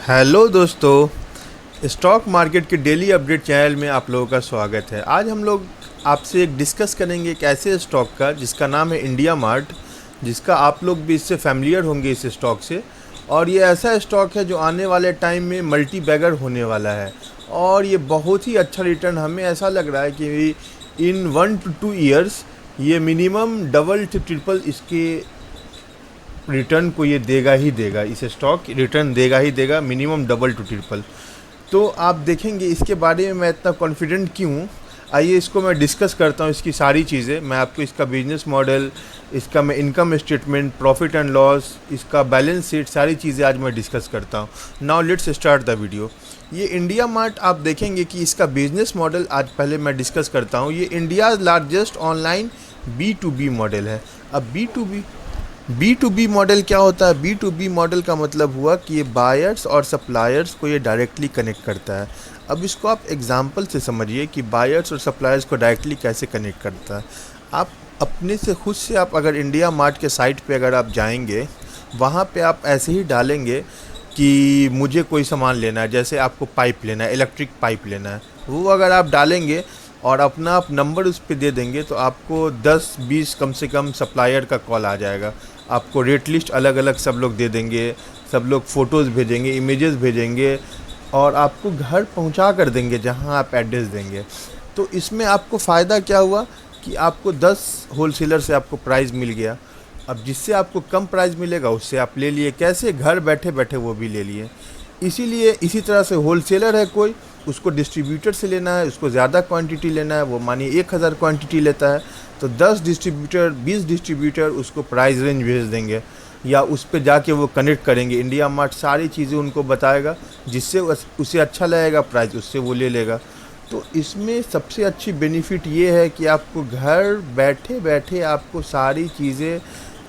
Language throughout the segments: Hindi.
हेलो दोस्तों, स्टॉक मार्केट के डेली अपडेट चैनल में आप लोगों का स्वागत है। आज हम लोग आपसे एक डिस्कस करेंगे एक ऐसे स्टॉक का जिसका नाम है इंडिया मार्ट, जिसका आप लोग भी इससे फैमिलियर होंगे इस स्टॉक से। और ये ऐसा स्टॉक है जो आने वाले टाइम में मल्टी बैगर होने वाला है और ये बहुत ही अच्छा रिटर्न, हमें ऐसा लग रहा है कि इन 1 to 2 ईयर्स ये मिनिमम डबल टू ट्रिपल इसके रिटर्न को ये देगा ही देगा। इस स्टॉक रिटर्न देगा ही देगा, मिनिमम डबल टू ट्रिपल। तो आप देखेंगे इसके बारे में मैं इतना कॉन्फिडेंट क्यों हूँ। आइए इसको मैं डिस्कस करता हूँ, इसकी सारी चीज़ें। मैं आपको इसका बिजनेस मॉडल, इसका मैं income statement, profit and loss, इसका बैलेंस शीट, सारी चीज़ें आज मैं डिस्कस करता हूँ। Now let's start the video. ये इंडिया मार्ट आप देखेंगे कि इसका बिजनेस मॉडल आज पहले मैं डिस्कस करता हूँ। ये India largest online B2B model है। अब B2B मॉडल क्या होता है? B2B मॉडल का मतलब हुआ कि ये बायर्स और सप्लायर्स को ये डायरेक्टली कनेक्ट करता है। अब इसको आप एग्जांपल से समझिए कि बायर्स और सप्लायर्स को डायरेक्टली कैसे कनेक्ट करता है। आप अपने से खुद से आप अगर इंडिया मार्ट के साइट पे अगर आप जाएंगे, वहाँ पे आप ऐसे ही डालेंगे कि मुझे कोई सामान लेना है, जैसे आपको पाइप लेना है, इलेक्ट्रिक पाइप लेना है, वो अगर आप डालेंगे और अपना आप नंबर उस पर दे देंगे तो आपको 10-20 कम से कम सप्लायर का कॉल आ जाएगा। आपको रेट लिस्ट अलग अलग सब लोग दे देंगे, सब लोग फ़ोटोज़ भेजेंगे, इमेजेस भेजेंगे और आपको घर पहुंचा कर देंगे जहां आप एड्रेस देंगे। तो इसमें आपको फ़ायदा क्या हुआ कि आपको 10 होलसेलर से आपको प्राइस मिल गया। अब जिससे आपको कम प्राइस मिलेगा उससे आप ले लिए, कैसे? घर बैठे बैठे वो भी ले लिए। इसीलिए इसी तरह से होलसेलर है कोई, उसको डिस्ट्रीब्यूटर से लेना है, उसको ज़्यादा क्वांटिटी लेना है, वो मानिए 1000 क्वांटिटी लेता है तो 10 डिस्ट्रीब्यूटर 20 डिस्ट्रीब्यूटर उसको प्राइस रेंज भेज देंगे या उस पर जाके वो कनेक्ट करेंगे। इंडिया मार्ट सारी चीज़ें उनको बताएगा, जिससे उसे अच्छा लगेगा प्राइस उससे वो ले लेगा। तो इसमें सबसे अच्छी बेनिफिट ये है कि आपको घर बैठे बैठे आपको सारी चीज़ें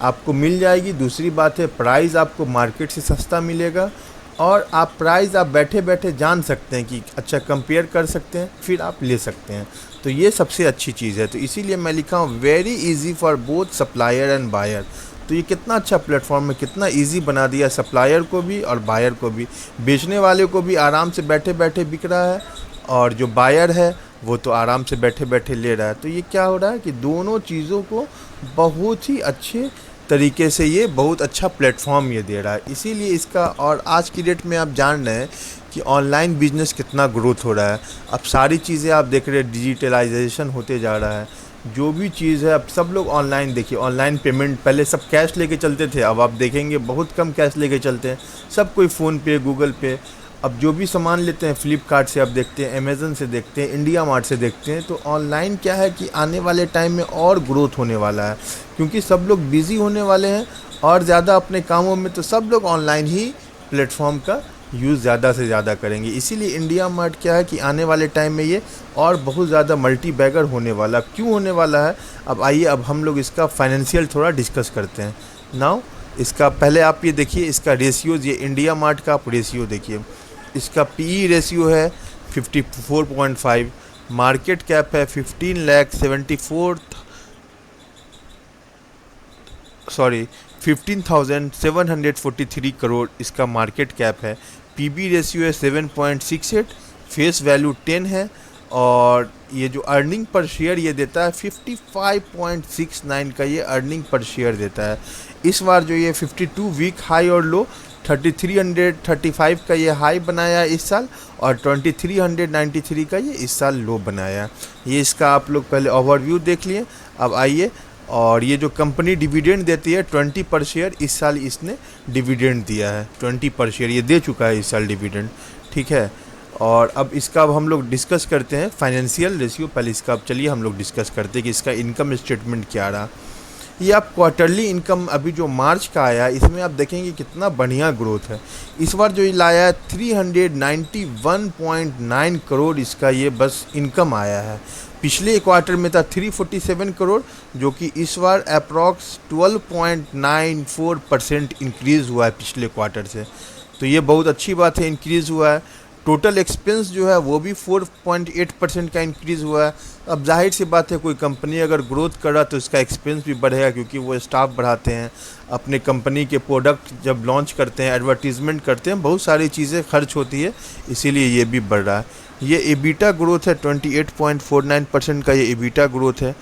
आपको मिल जाएगी। दूसरी बात है प्राइस आपको मार्केट से सस्ता मिलेगा और आप प्राइस आप बैठे बैठे जान सकते हैं कि अच्छा कंपेयर कर सकते हैं, फिर आप ले सकते हैं। तो ये सबसे अच्छी चीज़ है। तो इसीलिए मैं लिखा हूँ very easy for both supplier and buyer. तो ये कितना अच्छा प्लेटफॉर्म है, कितना इजी बना दिया सप्लायर को भी और बायर को भी। बेचने वाले को भी आराम से बैठे बैठे बिक रहा है और जो बायर है वो तो आराम से बैठे बैठे ले रहा है। तो ये क्या हो रहा है कि दोनों चीज़ों को बहुत ही अच्छे तरीके से ये बहुत अच्छा प्लेटफॉर्म ये दे रहा है। इसीलिए इसका, और आज की डेट में आप जान रहे हैं कि ऑनलाइन बिजनेस कितना ग्रोथ हो रहा है। अब सारी चीज़ें आप देख रहे हैं, डिजिटलाइजेशन होते जा रहा है। जो भी चीज़ है अब सब लोग ऑनलाइन, देखिए ऑनलाइन पेमेंट, पहले सब कैश लेके चलते थे, अब आप देखेंगे बहुत कम कैश लेके चलते हैं, सब कोई फ़ोन पे, गूगल पे। अब जो भी सामान लेते हैं फ्लिपकार्ट से आप देखते हैं, अमेज़न से देखते हैं, इंडिया मार्ट से देखते हैं। तो ऑनलाइन क्या है कि आने वाले टाइम में और ग्रोथ होने वाला है, क्योंकि सब लोग बिज़ी होने वाले हैं और ज़्यादा अपने कामों में, तो सब लोग ऑनलाइन ही प्लेटफॉर्म का यूज़ ज़्यादा से ज़्यादा करेंगे। इसीलिए इंडिया मार्ट क्या है कि आने वाले टाइम में ये और बहुत ज़्यादा मल्टी बैगर होने वाला। क्यों होने वाला है? अब आइए अब हम लोग इसका फाइनेंशियल थोड़ा डिस्कस करते हैं। नाउ इसका पहले आप ये देखिए, इसका रेशियोज़, ये इंडिया मार्ट का आप रेशियो देखिए। इसका PE रेशियो है 54.5, मार्केट कैप है 15,743 करोड़ इसका मार्केट कैप है। PB रेशियो है 7.68, फेस वैल्यू 10 है और ये जो अर्निंग पर शेयर ये देता है 55.69 का ये अर्निंग पर शेयर देता है। इस बार जो ये 52 वीक हाई और लो 3335 का ये हाई बनाया इस साल और 2393 का ये इस साल लो बनाया। ये इसका आप लोग पहले ओवरव्यू देख लिए। अब आइए, और ये जो कंपनी डिविडेंड देती है 20 पर शेयर, इस साल इसने डिविडेंड दिया है 20 पर शेयर, ये दे चुका है इस साल डिविडेंड, ठीक है। और अब इसका अब हम लोग डिस्कस करते हैं फाइनेंशियल रेशियो। पहले इसका अब चलिए हम लोग डिस्कस करते हैं कि इसका इनकम स्टेटमेंट क्या रहा। ये आप क्वार्टरली इनकम अभी जो मार्च का आया, इसमें आप देखेंगे कितना बढ़िया ग्रोथ है। इस बार जो ये लाया है 391.9 करोड़ इसका ये बस इनकम आया है। पिछले क्वार्टर में था 347 करोड़, जो कि इस बार अप्रॉक्स 12.94% इंक्रीज़ हुआ है पिछले क्वार्टर से। तो ये बहुत अच्छी बात है, इंक्रीज़ हुआ है। टोटल एक्सपेंस जो है वो भी 4.8% का इंक्रीज़ हुआ है। अब जाहिर सी बात है, कोई कंपनी अगर ग्रोथ कर रहा तो उसका एक्सपेंस भी बढ़ेगा, क्योंकि वो स्टाफ बढ़ाते हैं, अपने कंपनी के प्रोडक्ट जब लॉन्च करते हैं, एडवर्टीजमेंट करते हैं, बहुत सारी चीज़ें खर्च होती है, इसीलिए ये भी बढ़ रहा है। ये एबिटा ग्रोथ है 28.49% का, ये एबिटा ग्रोथ है।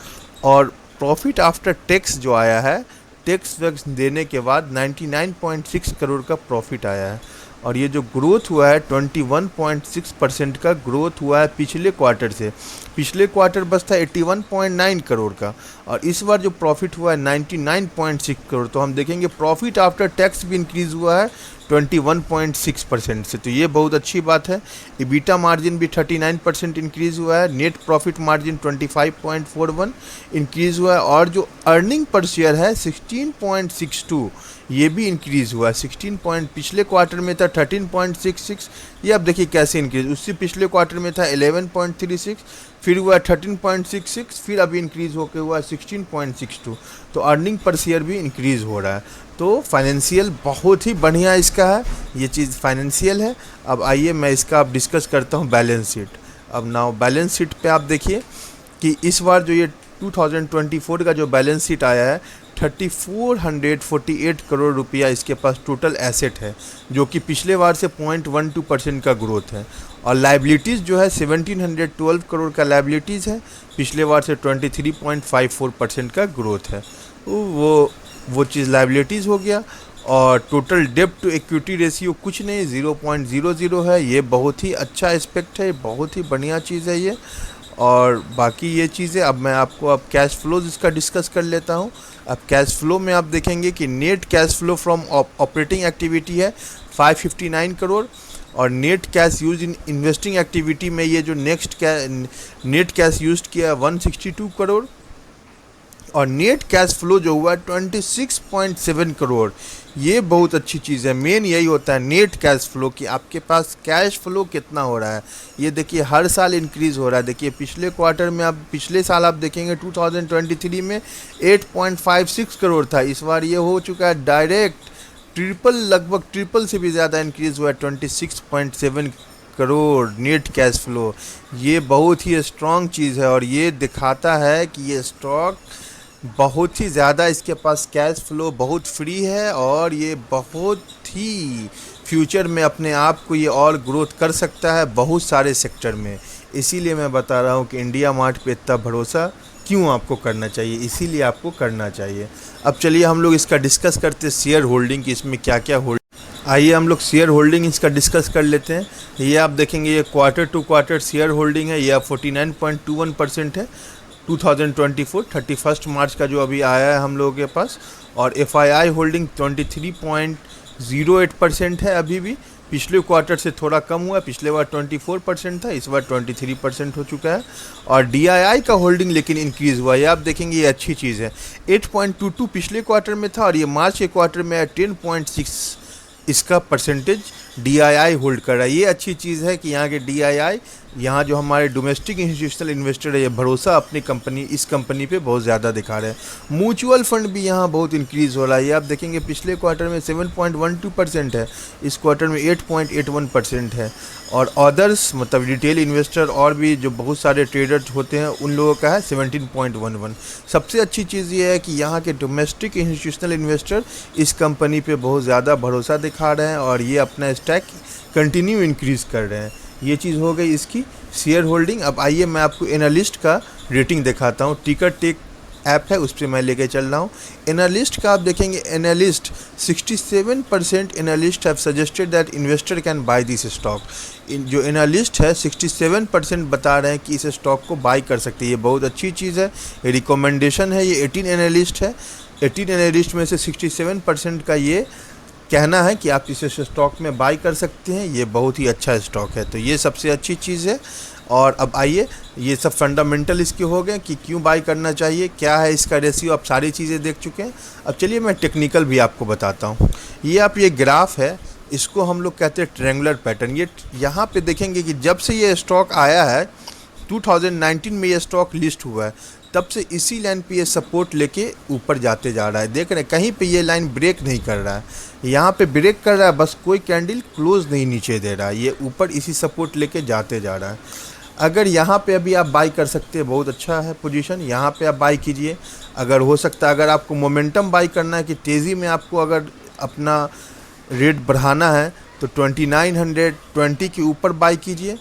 और प्रॉफिट आफ्टर टैक्स जो आया है, टैक्स वैक्स देने के बाद 99.6 करोड़ का प्रॉफिट आया है। और ये जो ग्रोथ हुआ है 21.6% का ग्रोथ हुआ है पिछले क्वार्टर से। पिछले क्वार्टर बस था 81.9 करोड़ का, और इस बार जो प्रॉफिट हुआ है 99.6 करोड़। तो हम देखेंगे प्रॉफिट आफ्टर टैक्स भी इंक्रीज़ हुआ है 21.6% से, तो ये बहुत अच्छी बात है। इबिटा मार्जिन भी 39% इंक्रीज़ हुआ है। नेट प्रॉफिट मार्जिन 25.41 इंक्रीज़ हुआ है। और जो अर्निंग पर शेयर है 16.62, ये भी इंक्रीज़ हुआ है। 16 पॉइंट पिछले क्वार्टर में था 13.66, ये अब देखिए कैसे इंक्रीज़। उससे पिछले क्वार्टर में था 11.36, फिर हुआ 13.66, फिर अभी इंक्रीज़ होकर हुआ 16.62। तो अर्निंग पर शेयर भी इंक्रीज़ हो रहा है। तो फाइनेंशियल बहुत ही बढ़िया इसका है, ये चीज़ फाइनेंशियल है। अब आइए मैं इसका अब डिस्कस करता हूँ बैलेंस शीट। अब नाउ बैलेंस शीट पे आप देखिए कि इस बार जो ये 2024 का जो बैलेंस शीट आया है 3448 करोड़ रुपया इसके पास टोटल एसेट है, जो कि पिछले बार से 0.12% का ग्रोथ है। और लाइबिलिटीज़ जो है 1712 करोड़ का लाइबिलिटीज़ है, पिछले बार से 23.54% का ग्रोथ है। तो वो चीज़ लाइबिलिटीज़ हो गया। और टोटल डेब्ट टू इक्विटी रेशियो कुछ नहीं, 0.00 है। ये बहुत ही अच्छा एस्पेक्ट है, बहुत ही बढ़िया चीज़ है ये। और बाकी ये चीज़ें अब मैं आपको अब कैश फ्लोज इसका डिस्कस कर लेता हूँ। अब कैश फ्लो में आप देखेंगे कि net cash flow from operating activity है 559 करोड़, और net cash use in investing activity में ये जो नेट कैश यूज किया है 162 करोड़, और नेट कैश फ्लो जो हुआ 26.7 करोड़। ये बहुत अच्छी चीज़ है। मेन यही होता है नेट कैश फ्लो, कि आपके पास कैश फ्लो कितना हो रहा है। ये देखिए हर साल इंक्रीज़ हो रहा है। देखिए पिछले क्वार्टर में, आप पिछले साल आप देखेंगे 2023 में 8.56 करोड़ था, इस बार ये हो चुका है डायरेक्ट ट्रिपल, लगभग ट्रिपल से भी ज़्यादा इंक्रीज़ हुआ है 26.7 करोड़ नेट कैश फ्लो। ये बहुत ही स्ट्रॉन्ग चीज़ है, और ये दिखाता है कि ये स्टॉक बहुत ही ज़्यादा, इसके पास कैश फ्लो बहुत फ्री है, और ये बहुत ही फ्यूचर में अपने आप को ये और ग्रोथ कर सकता है बहुत सारे सेक्टर में। इसीलिए मैं बता रहा हूँ कि इंडिया मार्ट पे इतना भरोसा क्यों आपको करना चाहिए, इसीलिए आपको करना चाहिए। अब चलिए हम लोग इसका डिस्कस करते हैं शेयर होल्डिंग की, इसमें क्या क्या आइए हम लोग शेयर होल्डिंग इसका डिस्कस कर लेते हैं। ये आप देखेंगे ये quarter to quarter share holding है, ये अब 49.21% है 2024 31 मार्च का जो अभी आया है हम लोगों के पास। और FII होल्डिंग 23.08% है अभी भी, पिछले क्वार्टर से थोड़ा कम हुआ है, पिछले बार 24% था, इस बार 23% हो चुका है। और DII का होल्डिंग लेकिन इंक्रीज़ हुआ है, आप देखेंगे ये अच्छी चीज़ है। 8.22 पिछले क्वार्टर में था, और ये मार्च के क्वार्टर में 10.6 इसका परसेंटेज DII होल्ड कर रहा है। ये अच्छी चीज़ है कि यहाँ के DII, यहाँ जो हमारे डोमेस्टिक इंस्टीट्यूशनल इन्वेस्टर है, ये भरोसा अपनी कंपनी, इस कंपनी पे बहुत ज़्यादा दिखा रहे हैं। म्यूचुअल फंड भी यहाँ बहुत इंक्रीज़ हो रहा है। ये आप देखेंगे पिछले क्वार्टर में 7.12% है, इस क्वार्टर में 8.81% है। और अदर्स मतलब रिटेल इन्वेस्टर और भी जो बहुत सारे ट्रेडर्स होते हैं उन लोगों का है 17.11। सबसे अच्छी चीज़ ये है कि यहाँ के डोमेस्टिक इंस्टीट्यूशनल इन्वेस्टर इस कंपनी पे बहुत ज़्यादा भरोसा दिखा रहे हैं, और ये अपना स्टैक कंटिन्यू इंक्रीज़ कर रहे हैं। ये चीज़ हो गई इसकी शेयर होल्डिंग। अब आइए मैं आपको एनालिस्ट का रेटिंग दिखाता हूँ। टिकर टेक ऐप है, उस पर मैं लेके चल रहा हूँ। एनालिस्ट का आप देखेंगे, analyst 67% analyst have suggested that investor can by this stock. जो एनालिस्ट है 67% बता रहे हैं कि इस स्टॉक को बाय कर सकते हैं। ये बहुत अच्छी चीज़ है, ये रिकमेंडेशन है। ये 18 एनालिस्ट है, 18 एनालिस्ट में से 67% का ये कहना है कि आप इस स्टॉक में बाय कर सकते हैं, ये बहुत ही अच्छा स्टॉक है। तो ये सबसे अच्छी चीज़ है। और अब आइए, ये सब फंडामेंटल इसके हो गए कि क्यों बाय करना चाहिए, क्या है इसका रेशियो, आप सारी चीज़ें देख चुके हैं। अब चलिए मैं टेक्निकल भी आपको बताता हूँ। ये ग्राफ है, इसको हम लोग कहते हैं ट्रायंगुलर पैटर्न। ये यहाँ पे देखेंगे कि जब से ये स्टॉक आया है 2019 में ये स्टॉक लिस्ट हुआ है, तब से इसी लाइन पे ये सपोर्ट लेके ऊपर जाते जा रहा है। देख रहे हैं कहीं पे ये लाइन ब्रेक नहीं कर रहा है, यहाँ पे ब्रेक कर रहा है, बस कोई कैंडल क्लोज नहीं नीचे दे रहा है, ये ऊपर इसी सपोर्ट लेके जाते जा रहा है। अगर यहाँ पे अभी आप बाई कर सकते हैं, बहुत अच्छा है पोजीशन, यहाँ पे आप बाई कीजिए। अगर हो सकता है, अगर आपको मोमेंटम बाई करना है कि तेज़ी में आपको अगर अपना रेट बढ़ाना है तो 2920 के ऊपर बाई कीजिए।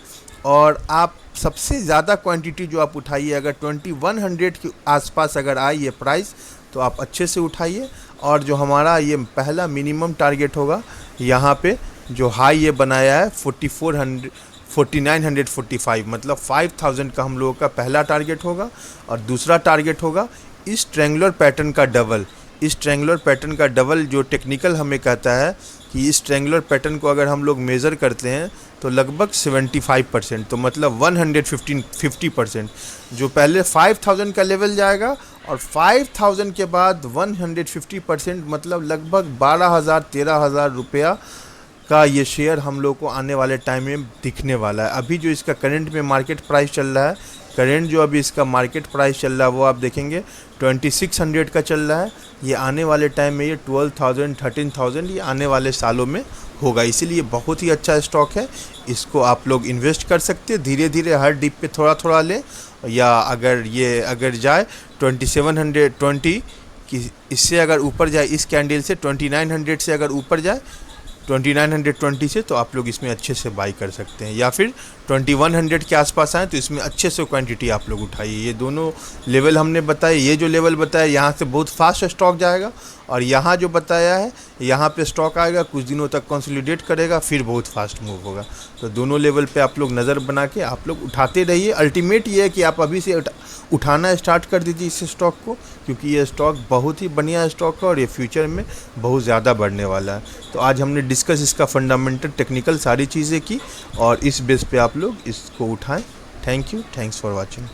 और आप सबसे ज़्यादा क्वांटिटी जो आप उठाइए, अगर 2100 के आसपास अगर आई ये प्राइस तो आप अच्छे से उठाइए। और जो हमारा ये पहला मिनिमम टारगेट होगा, यहाँ पे जो हाई ये बनाया है 4945, मतलब 5000 का हम लोगों का पहला टारगेट होगा। और दूसरा टारगेट होगा इस ट्रायंगुलर पैटर्न का डबल। इस ट्रायंगुलर पैटर्न का डबल जो टेक्निकल हमें कहता है कि इस ट्रायंगुलर पैटर्न को अगर हम लोग मेज़र करते हैं तो लगभग 75%, तो मतलब 150%। जो पहले 5000 का लेवल जाएगा और 5000 के बाद 150%, मतलब लगभग 12,000-13,000 रुपया का ये शेयर हम लोग को आने वाले टाइम में दिखने वाला है। अभी जो इसका करंट में मार्केट प्राइस चल रहा है, करंट जो अभी इसका मार्केट प्राइस चल रहा है वो आप देखेंगे 2600 का चल रहा है। ये आने वाले टाइम में ये 12,000 13,000 ये आने वाले सालों में होगा। इसीलिए बहुत ही अच्छा स्टॉक है, इसको आप लोग इन्वेस्ट कर सकते हैं। धीरे धीरे हर डिप पे थोड़ा थोड़ा लें, या अगर जाए 2720 कि इससे अगर ऊपर जाए, इस कैंडल से 2900 से अगर ऊपर जाए 2920 से, तो आप लोग इसमें अच्छे से बाई कर सकते हैं। या फिर 2100 के आसपास आए तो इसमें अच्छे से क्वांटिटी आप लोग उठाइए। ये दोनों लेवल हमने बताए, ये जो लेवल बताया यहाँ से बहुत फास्ट स्टॉक जाएगा, और यहाँ जो बताया है यहाँ पे स्टॉक आएगा, कुछ दिनों तक कंसोलिडेट करेगा, फिर बहुत फास्ट मूव होगा। तो दोनों लेवल पे आप लोग नज़र बना के आप लोग उठाते रहिए। अल्टीमेट ये है कि आप अभी से उठाना स्टार्ट कर दीजिए इस स्टॉक को, क्योंकि ये स्टॉक बहुत ही बढ़िया स्टॉक है और ये फ्यूचर में बहुत ज़्यादा बढ़ने वाला है। तो आज हमने डिस्कस इसका फंडामेंटल टेक्निकल सारी चीज़ें की, और इस बेस पे आप लोग इसको उठाएं। Thank you, thanks for watching.